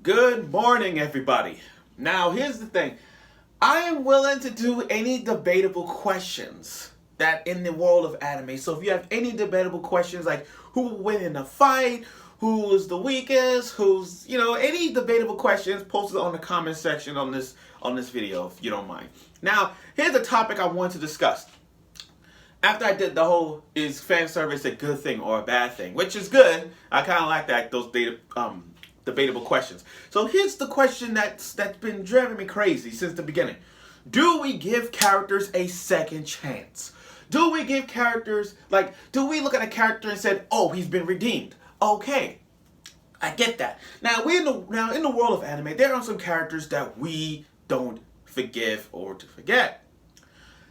Good morning, everybody. Now, here's the thing. I am willing to do any debatable questions that in the world of anime. So if you have any debatable questions like who will win in a fight, who's the weakest, any debatable questions, post it on the comment section on this video if you don't mind. Now, here's a topic I want to discuss. After I did the whole is fan service a good thing or a bad thing, which is good. I kind of like that those debatable questions. So here's the question that's been driving me crazy since the beginning. Do we give characters a second chance? Do we give characters, do we look at a character and say, oh, he's been redeemed? Okay, I get that. Now, in the world of anime, there are some characters that we don't forgive or to forget.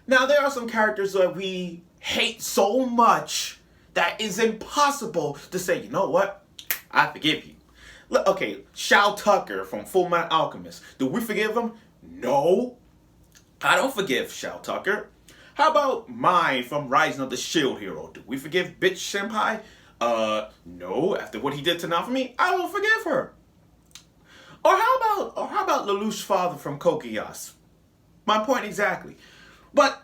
Now, there are some characters that we hate so much that it's impossible to say, you know what, I forgive you. Look, okay, Shao Tucker from Fullmetal Alchemist. Do we forgive him? No. I don't forgive Shao Tucker. How about Mai from Rising of the Shield Hero? Do we forgive Bitch Senpai? No. After what he did to Naofumi, I won't forgive her. Or how about Lelouch's father from Code Geass? My point exactly. But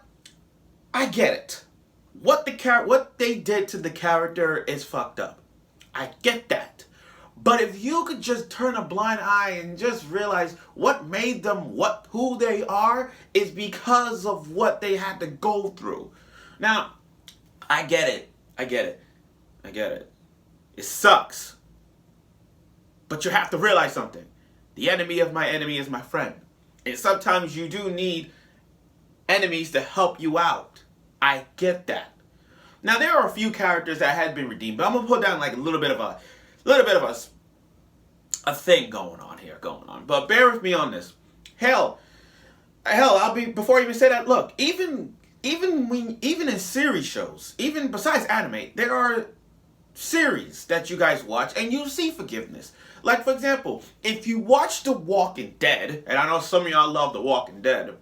I get it. What they did to the character is fucked up. I get that. But if you could just turn a blind eye and just realize what made them who they are is because of what they had to go through. Now, I get it. It sucks. But you have to realize something. The enemy of my enemy is my friend. And sometimes you do need enemies to help you out. I get that. Now, there are a few characters that had been redeemed, but I'm going to put down like a little bit of a thing going on. But bear with me on this. Hell, before I even say that, look, even in series shows, even besides anime, there are series that you guys watch and you see forgiveness. Like, for example, if you watch The Walking Dead, and I know some of y'all love The Walking Dead,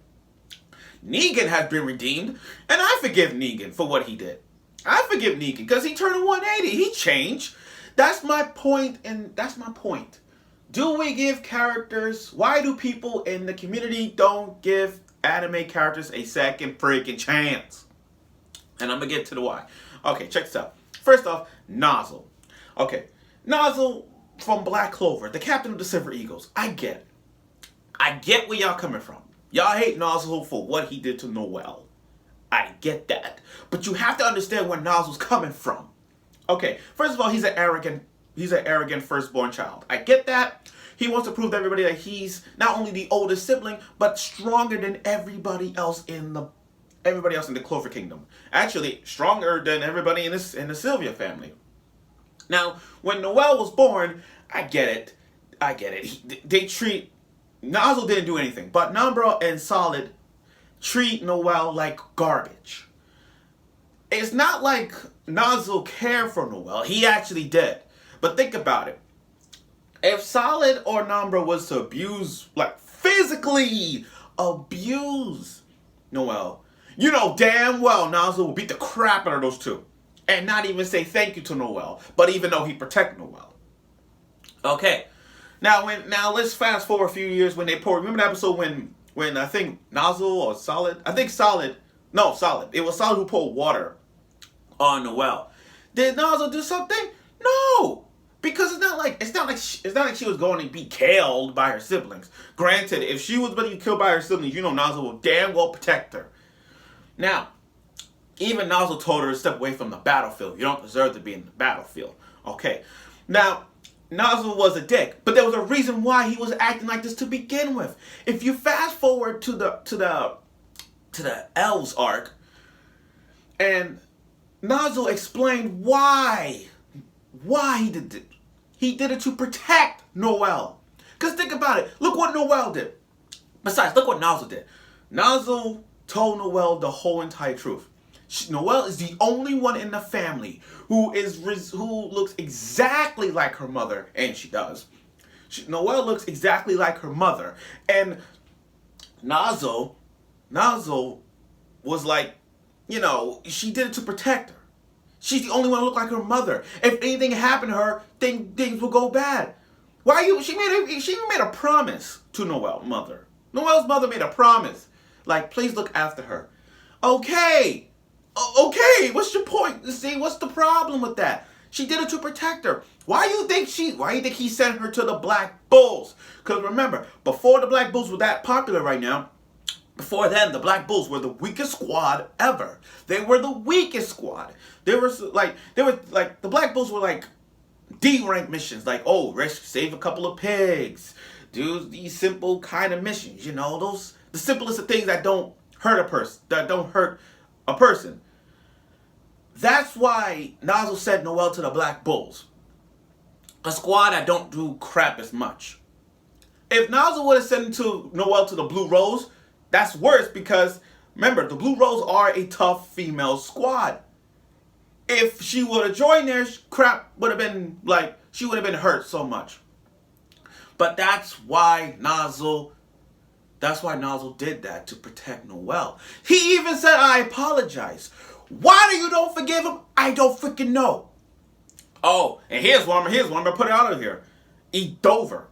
Negan has been redeemed, and I forgive Negan for what he did. I forgive Negan because he turned a 180. He changed. That's my point, and that's my point. Do we give characters... Why do people in the community don't give anime characters a second freaking chance? And I'm going to get to the why. Okay, check this out. First off, Nozzle. Okay, Nozzle from Black Clover, the captain of the Silver Eagles. I get it. I get where y'all coming from. Y'all hate Nozzle for what he did to Noelle. I get that. But you have to understand where Nozzle's coming from. Okay, first of all, he's an arrogant firstborn child. I get that. He wants to prove to everybody that he's not only the oldest sibling, but stronger than everybody else in the Clover Kingdom. Actually, stronger than everybody in the Sylvia family. Now, when Noelle was born, I get it. Nozzle didn't do anything, but Nambra and Solid treat Noelle like garbage. It's not like Nozzle cared for Noelle. He actually did. But think about it. If Solid or Nambra was to physically abuse Noelle, you know damn well Nozzle will beat the crap out of those two. And not even say thank you to Noelle. But even though he protect Noelle. Okay. Now let's fast forward a few years when they remember the episode when I think Nozzle or Solid, Solid. It was Solid who poured water on Noelle. Did Nozzle do something? No, because it's not like she was going to be killed by her siblings. Granted, if she was going to be killed by her siblings, you know Nozzle will damn well protect her. Now, even Nozzle told her to step away from the battlefield. You don't deserve to be in the battlefield. Okay. Now, Nozzle was a dick, but there was a reason why he was acting like this to begin with. If you fast forward to the Elves arc, and Nozzle explained why he did it. He did it to protect Noelle. Because think about it. Look what Noelle did. Besides, look what Nozzle did. Nozzle told Noelle the whole entire truth. Noelle is the only one in the family who looks exactly like her mother, and she does. Noelle looks exactly like her mother, and Nozzle was like, she did it to protect her. She's the only one who looked like her mother. If anything happened to her, things will go bad. Why you? She made a promise to Noel's mother. Noel's mother made a promise, like, please look after her. Okay, okay. What's your point? See, what's the problem with that? She did it to protect her. Why do you think he sent her to the Black Bulls? Because remember, before the Black Bulls were that popular right now, before then, the Black Bulls were the weakest squad ever. They were the weakest squad. They were like the Black Bulls were like D-rank missions, like, oh, save a couple of pigs, do these simple kind of missions, you know, those the simplest of things that don't hurt a person. That's why Nozzle sent Noel to the Black Bulls, a squad that don't do crap as much. If Nozzle would have sent Noel to the Blue Rose, that's worse because remember, the Blue Rose are a tough female squad. If she would have joined there, crap would have been like, she would have been hurt so much. But that's why Nozzle did that, to protect Noel. He even said, I apologize. Why do you don't forgive him? I don't freaking know. Oh, and here's one. I'm gonna put it out of here. Edover.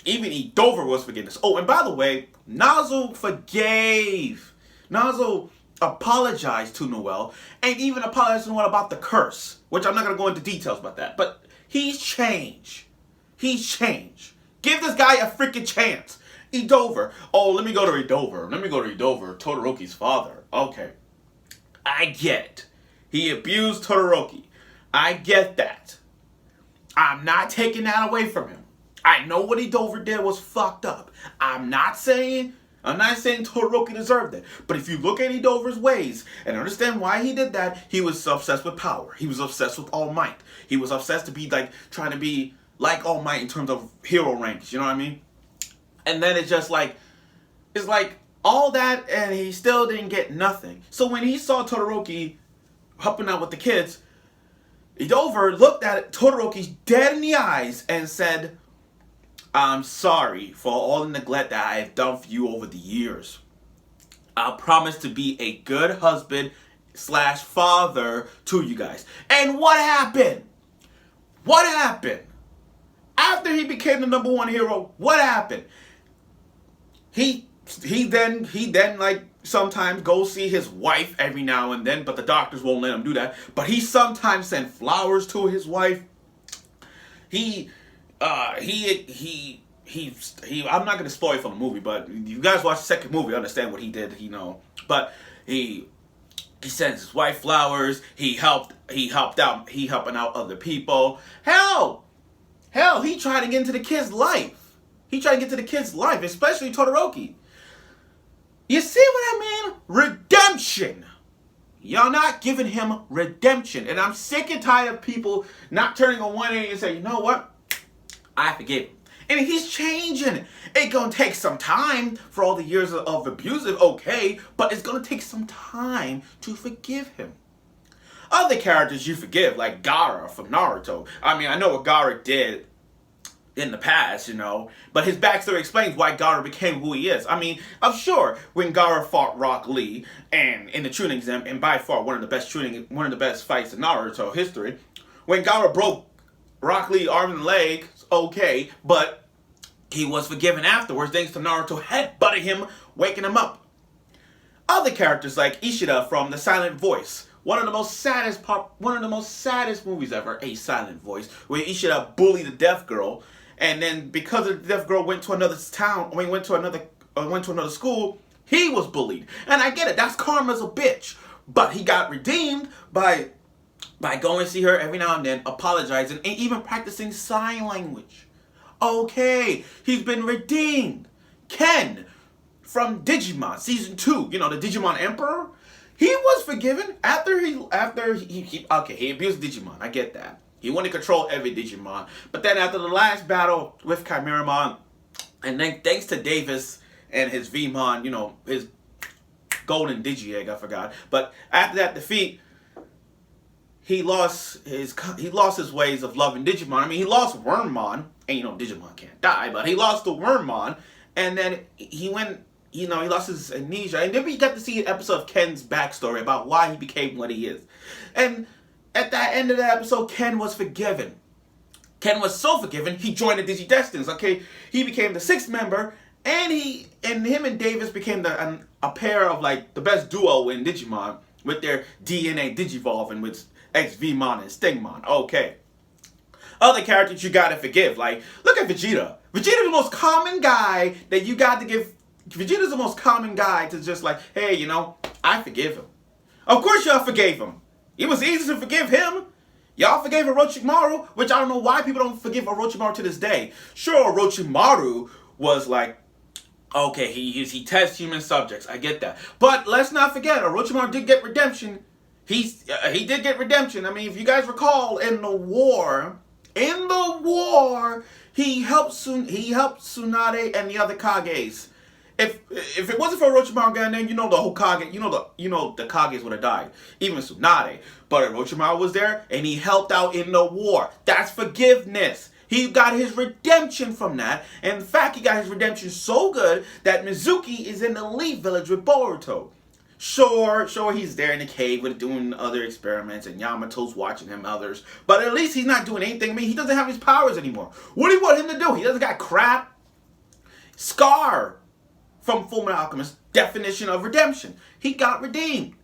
Even Edover was forgiveness. Oh, and by the way, Nozzle apologized to Noel, and even apologized to Noel about the curse, which I'm not going to go into details about that. But he's changed. Give this guy a freaking chance. Edover. Oh, let me go to Edover. Todoroki's father. Okay. I get it. He abused Todoroki. I get that. I'm not taking that away from him. I know what Edover did was fucked up. I'm not saying Todoroki deserved it. But if you look at Edover's ways and understand why he did that, he was obsessed with power. He was obsessed with All Might. He was obsessed to be like, trying to be like All Might in terms of hero ranks. You know what I mean? And then it's like all that, and he still didn't get nothing. So when he saw Todoroki helping out with the kids, Edover looked at Todoroki dead in the eyes and said, I'm sorry for all the neglect that I have done for you over the years. I promise to be a good husband / father to you guys. And what happened? After he became the #1 hero, what happened? He then like sometimes goes see his wife every now and then, but the doctors won't let him do that. But he sometimes sent flowers to his wife. I'm not gonna spoil it from the movie, but you guys watch the second movie, understand what he did, But he sends his wife flowers. He helping out other people. Hell, he tried to get into the kid's life. Especially Todoroki. You see what I mean? Redemption. Y'all not giving him redemption. And I'm sick and tired of people not turning on 180 and saying, you know what? I forgive him. And he's changing. It's going to take some time for all the years of abusive, okay, but it's going to take some time to forgive him. Other characters you forgive, like Gaara from Naruto. I mean, I know what Gaara did in the past, but his backstory explains why Gaara became who he is. I mean, I'm sure when Gaara fought Rock Lee and in the Chunin exam, and by far one of the best fights in Naruto history, when Gaara broke Rock Lee arm and leg, okay, but he was forgiven afterwards thanks to Naruto headbutting him, waking him up. Other characters like Ishida from The Silent Voice, one of the most saddest movies ever, A Silent Voice, where Ishida bullied the deaf girl, and then because the deaf girl went to another school, he was bullied. And I get it, that's karma's a bitch, but he got redeemed by going to see her every now and then, apologizing, and even practicing sign language. Okay, he's been redeemed. Ken from Digimon Season 2, the Digimon Emperor, he was forgiven after he abused Digimon. I get that. He wanted to control every Digimon. But then after the last battle with Chimeramon, and then thanks to Davis and his Vmon, his golden Digi-Egg, I forgot. But after that defeat, he lost his ways of loving Digimon. I mean, he lost Wormmon, and Digimon can't die, but he lost the Wormmon, and then he lost his amnesia, and then we got to see an episode of Ken's backstory about why he became what he is. And at that end of the episode, Ken was forgiven. Ken was so forgiven, he joined the Digidestined. Okay, he became the 6th member, and him and Davis became a pair of like the best duo in Digimon with their DNA digivolving with XVmon and Stingmon. Okay. Other characters you gotta forgive. Like, look at Vegeta. Vegeta's the most common guy that you got to give. Vegeta's the most common guy to just like, hey, you know, I forgive him. Of course y'all forgave him. It was easy to forgive him. Y'all forgave Orochimaru, which I don't know why people don't forgive Orochimaru to this day. Sure, Orochimaru was like, okay, he tests human subjects. I get that. But let's not forget, Orochimaru did get redemption. He did get redemption. I mean, if you guys recall, in the war, he helped Tsunade and the other Kages. If it wasn't for Orochimaru getting there, you know the whole Kage, the Kages would have died. Even Tsunade. But Orochimaru was there and he helped out in the war. That's forgiveness. He got his redemption from that. And in fact, he got his redemption so good that Mizuki is in the Leaf Village with Boruto. Sure, he's there in the cave with doing other experiments and Yamato's watching him, others. But at least he's not doing anything. I mean, he doesn't have his powers anymore. What do you want him to do? He doesn't got crap. Scar from Fullmetal Alchemist, definition of redemption. He got redeemed.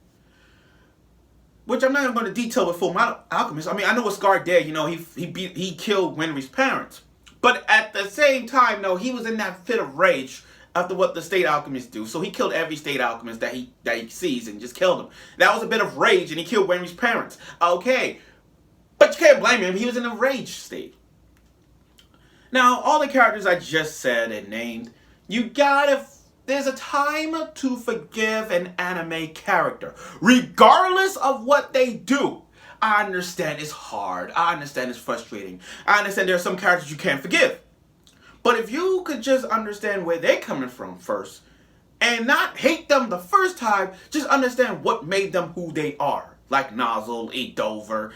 Which I'm not even going to detail with Fullmetal Alchemist. I mean, I know what Scar did. You know, he killed Winry's parents. But at the same time, though, he was in that fit of rage after what the State Alchemists do. So he killed every State Alchemist that he sees and just killed them. That was a bit of rage, and he killed Winry's parents. Okay. But you can't blame him. He was in a rage state. Now, all the characters I just said and named, there's a time to forgive an anime character, regardless of what they do. I understand it's hard. I understand it's frustrating. I understand there are some characters you can't forgive. But if you could just understand where they're coming from first, and not hate them the first time, just understand what made them who they are. Like Nozzle, Edover,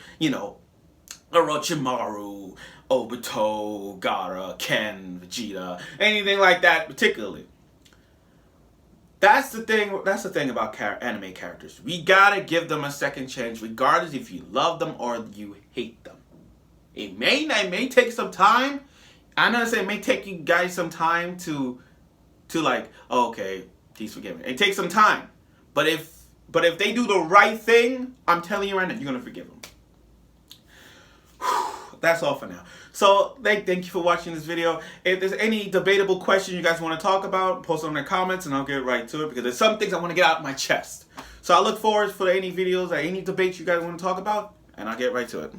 Orochimaru, Obito, Gaara, Ken, Vegeta, anything like that particularly. That's the thing about anime characters. We gotta give them a second chance, regardless if you love them or you hate them. It may take some time. I understand it may take you guys some time to like, oh, okay, he's forgiven. It takes some time. But if they do the right thing, I'm telling you right now, you're gonna forgive them. That's all for now. So thank you for watching this video. If there's any debatable question you guys want to talk about, post it in the comments and I'll get right to it, because there's some things I want to get out of my chest. So I look forward for any videos or any debates you guys want to talk about, and I'll get right to it.